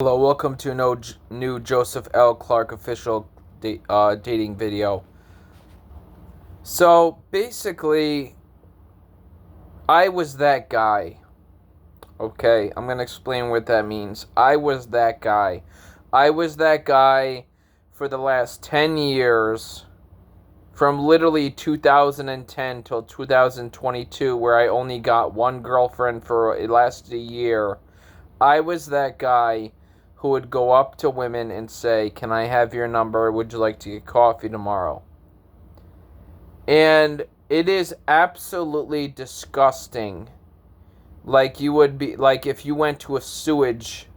Hello, welcome to no new Joseph L. Clark official dating video. So basically, I was that guy. Okay, I'm gonna explain what that means. I was that guy. I was that guy for the last 10 years, from literally 2010 till 2022, where I only got one girlfriend for it lasted a year. I was that guy who would go up to women and say, "Can I have your number? Would you like to get coffee tomorrow?" And it is absolutely disgusting. Like you would be like if you went to a sewage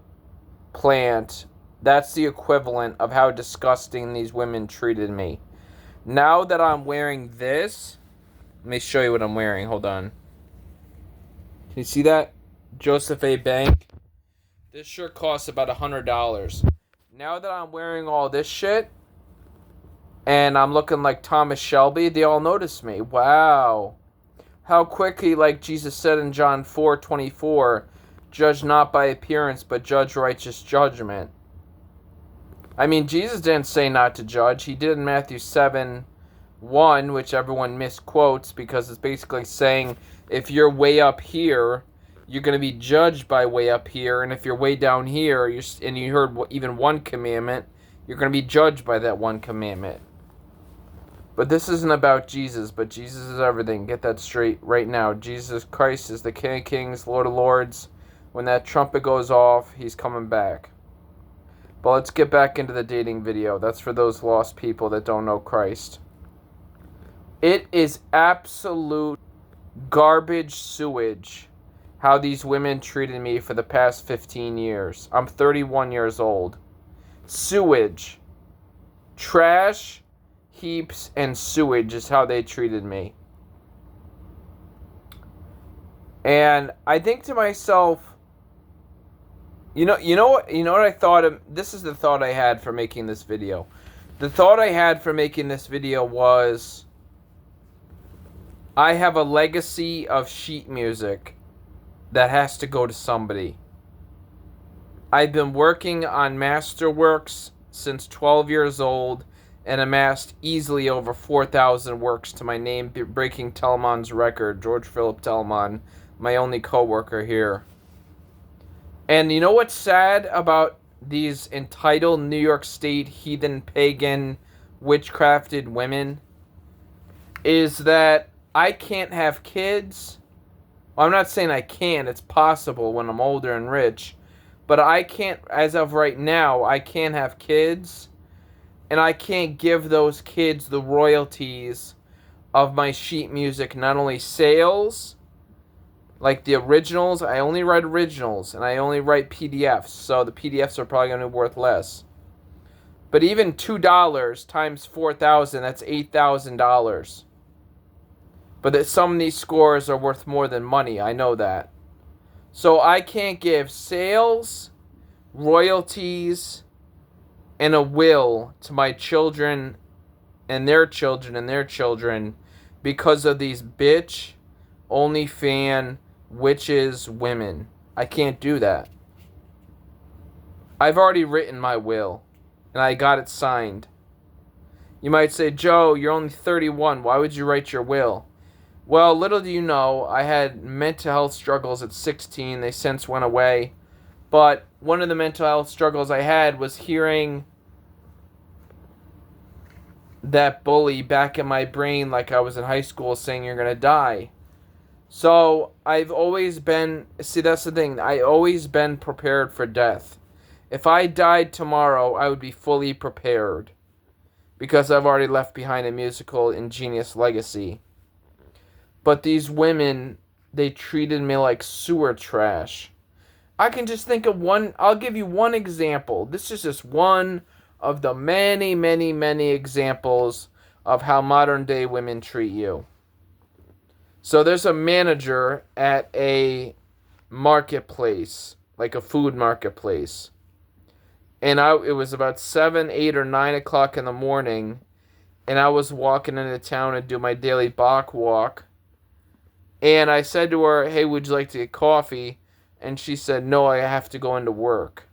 plant, that's the equivalent of how disgusting these women treated me. Now that I'm wearing this, let me show you what I'm wearing. Hold on. Can you see that? Joseph A. Bank. This shirt costs about $100. Now that I'm wearing all this shit and I'm looking like Thomas Shelby, they all notice me. Wow. How quickly, like Jesus said in John 4:24, judge not by appearance, but judge righteous judgment. I mean, Jesus didn't say not to judge. He did in Matthew 7:1, which everyone misquotes because it's basically saying if you're way up here, you're going to be judged by way up here, and if you're way down here, and you heard even one commandment, you're going to be judged by that one commandment. But this isn't about Jesus, but Jesus is everything. Get that straight right now. Jesus Christ is the King of Kings, Lord of Lords. When that trumpet goes off, he's coming back. But let's get back into the dating video. That's for those lost people that don't know Christ. It is absolute garbage sewage how these women treated me for the past 15 years. I'm 31 years old. Sewage. Trash, heaps, and sewage is how they treated me. And I think to myself, you know what I thought of? This is the thought I had for making this video. The thought I had for making this video was, I have a legacy of sheet music that has to go to somebody. I've been working on masterworks since 12 years old and amassed easily over 4,000 works to my name, breaking Telemon's record, George Philip Telemon, my only co-worker here. And you know what's sad about these entitled New York State heathen pagan witchcrafted women? Is that I can't have kids. Well, I'm not saying I can't. It's possible when I'm older and rich. But I can't, as of right now, I can't have kids. And I can't give those kids the royalties of my sheet music. Not only sales, like the originals. I only write originals. And I only write PDFs. So the PDFs are probably going to be worth less. But even $2 times 4,000, that's $8,000. But that some of these scores are worth more than money. I know that. So I can't give sales, royalties, and a will to my children and their children and their children because of these bitch, OnlyFan, witches, women. I can't do that. I've already written my will, and I got it signed. You might say, Joe, you're only 31. Why would you write your will? Well, little do you know, I had mental health struggles at 16. They since went away. But one of the mental health struggles I had was hearing that bully back in my brain like I was in high school saying you're going to die. So I've always been, see, that's the thing. I always been prepared for death. If I died tomorrow, I would be fully prepared because I've already left behind a musical ingenious legacy. But these women, they treated me like sewer trash. I can just think of one. I'll give you one example. This is just one of the many, many, many examples of how modern day women treat you. So there's a manager at a marketplace, like a food marketplace. And it was about 7, 8, or 9 o'clock in the morning. And I was walking into town to do my daily Bach walk. And I said to her, hey, would you like to get coffee? And she said, no, I have to go into work.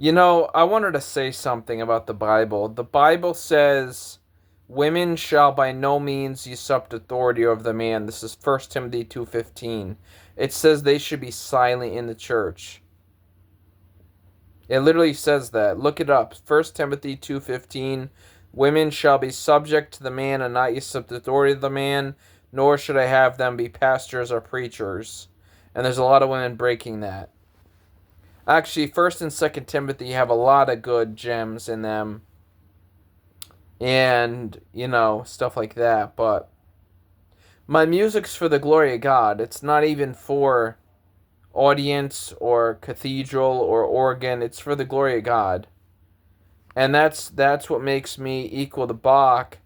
You know, I wanted to say something about the Bible. The Bible says, "Women shall by no means usurp authority over the man." This is 1 Timothy 2:15. It says they should be silent in the church. It literally says that. Look it up. 1 Timothy 2:15. Women shall be subject to the man and not usurp the authority of the man, nor should I have them be pastors or preachers. And there's a lot of women breaking that. Actually, 1st and 2nd Timothy have a lot of good gems in them. And, stuff like that. But my music's for the glory of God. It's not even for audience or cathedral or organ. It's for the glory of God. And that's what makes me equal to Bach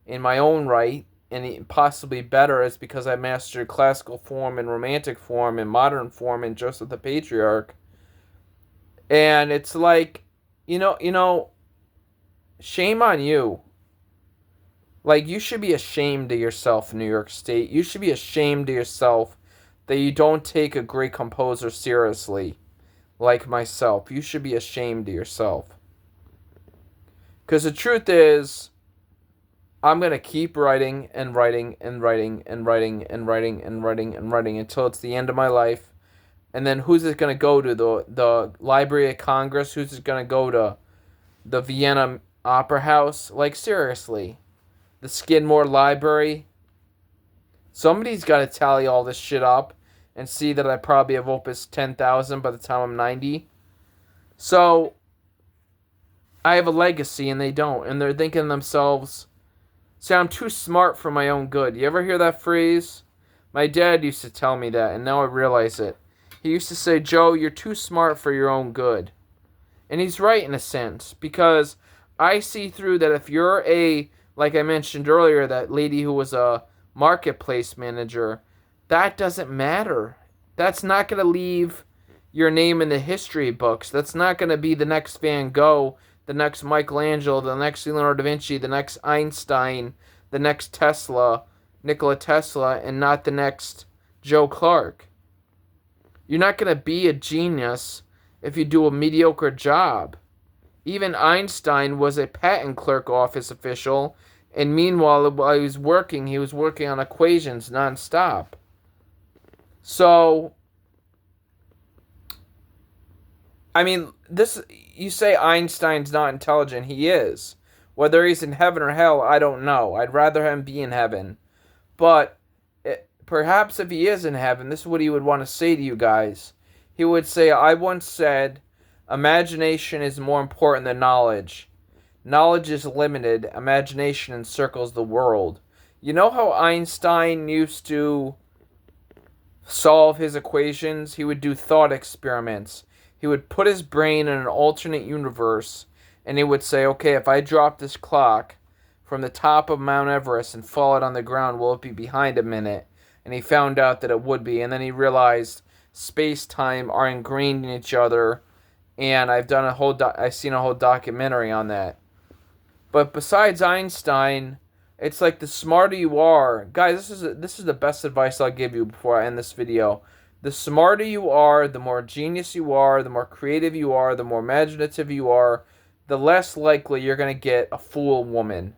in my own right, and possibly better, is because I mastered classical form and romantic form and modern form and Joseph the Patriarch. And it's like, shame on you. Like, you should be ashamed of yourself, New York State. You should be ashamed of yourself that you don't take a great composer seriously, like myself. You should be ashamed of yourself. Because the truth is, I'm going to keep writing and writing and writing and writing and writing and writing and writing until it's the end of my life. And then who's it going to go to? The Library of Congress? Who's it going to go to? The Vienna Opera House? Like, seriously. The Skidmore Library? Somebody's got to tally all this shit up and see that I probably have Opus 10,000 by the time I'm 90. So, I have a legacy and they don't. And they're thinking to themselves, see, I'm too smart for my own good. You ever hear that phrase? My dad used to tell me that, and now I realize it. He used to say, Joe, you're too smart for your own good. And he's right in a sense, because I see through that if you're like I mentioned earlier, that lady who was a marketplace manager, that doesn't matter. That's not going to leave your name in the history books. That's not going to be the next Van Gogh, the next Michelangelo, the next Leonardo da Vinci, the next Einstein, the next Tesla, Nikola Tesla, and not the next Joe Clark. You're not going to be a genius if you do a mediocre job. Even Einstein was a patent clerk office official, and meanwhile, while he was working on equations nonstop. So, I mean, you say Einstein's not intelligent. He is. Whether he's in heaven or hell, I don't know. I'd rather him be in heaven. But perhaps if he is in heaven, this is what he would want to say to you guys. He would say, I once said, imagination is more important than knowledge. Knowledge is limited. Imagination encircles the world. You know how Einstein used to solve his equations? He would do thought experiments. He would put his brain in an alternate universe, and he would say, okay, if I drop this clock from the top of Mount Everest and fall it on the ground, will it be behind a minute? And he found out that it would be, and then he realized space-time are ingrained in each other, and I've seen a whole documentary on that. But besides Einstein, it's like the smarter you are, guys, this is the best advice I'll give you before I end this video. The smarter you are, the more genius you are, the more creative you are, the more imaginative you are, the less likely you're going to get a fool woman.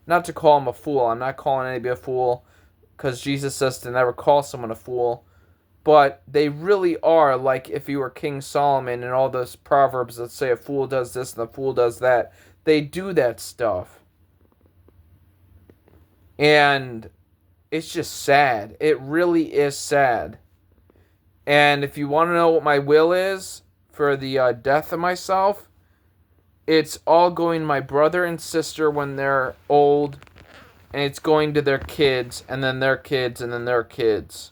Not to call him a fool. I'm not calling anybody a fool, because Jesus says to never call someone a fool. But they really are like if you were King Solomon and all those proverbs that say a fool does this and a fool does that. They do that stuff. And it's just sad. It really is sad. And if you want to know what my will is for the death of myself, it's all going to my brother and sister when they're old, and it's going to their kids, and then their kids, and then their kids.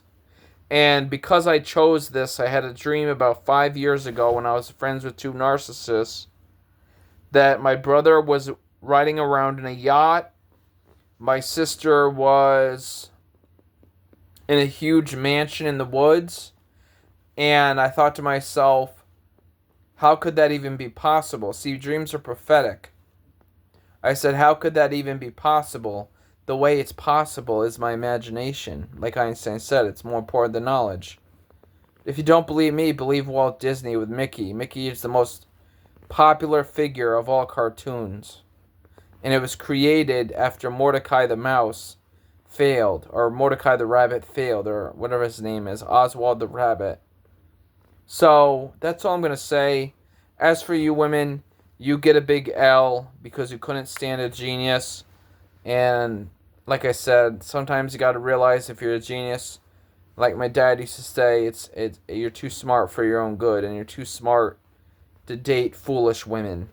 And because I chose this, I had a dream about 5 years ago when I was friends with two narcissists that my brother was riding around in a yacht. My sister was in a huge mansion in the woods. And I thought to myself, how could that even be possible? See, dreams are prophetic. I said, how could that even be possible? The way it's possible is my imagination. Like Einstein said, it's more important than knowledge. If you don't believe me, believe Walt Disney with Mickey. Mickey is the most popular figure of all cartoons. And it was created after Mordecai the Mouse failed, or Mordecai the Rabbit failed, or whatever his name is, Oswald the Rabbit. So that's all I'm going to say. As for you women, you get a big L because you couldn't stand a genius. And like I said, sometimes you got to realize if you're a genius, like my dad used to say, it's you're too smart for your own good, and you're too smart to date foolish women.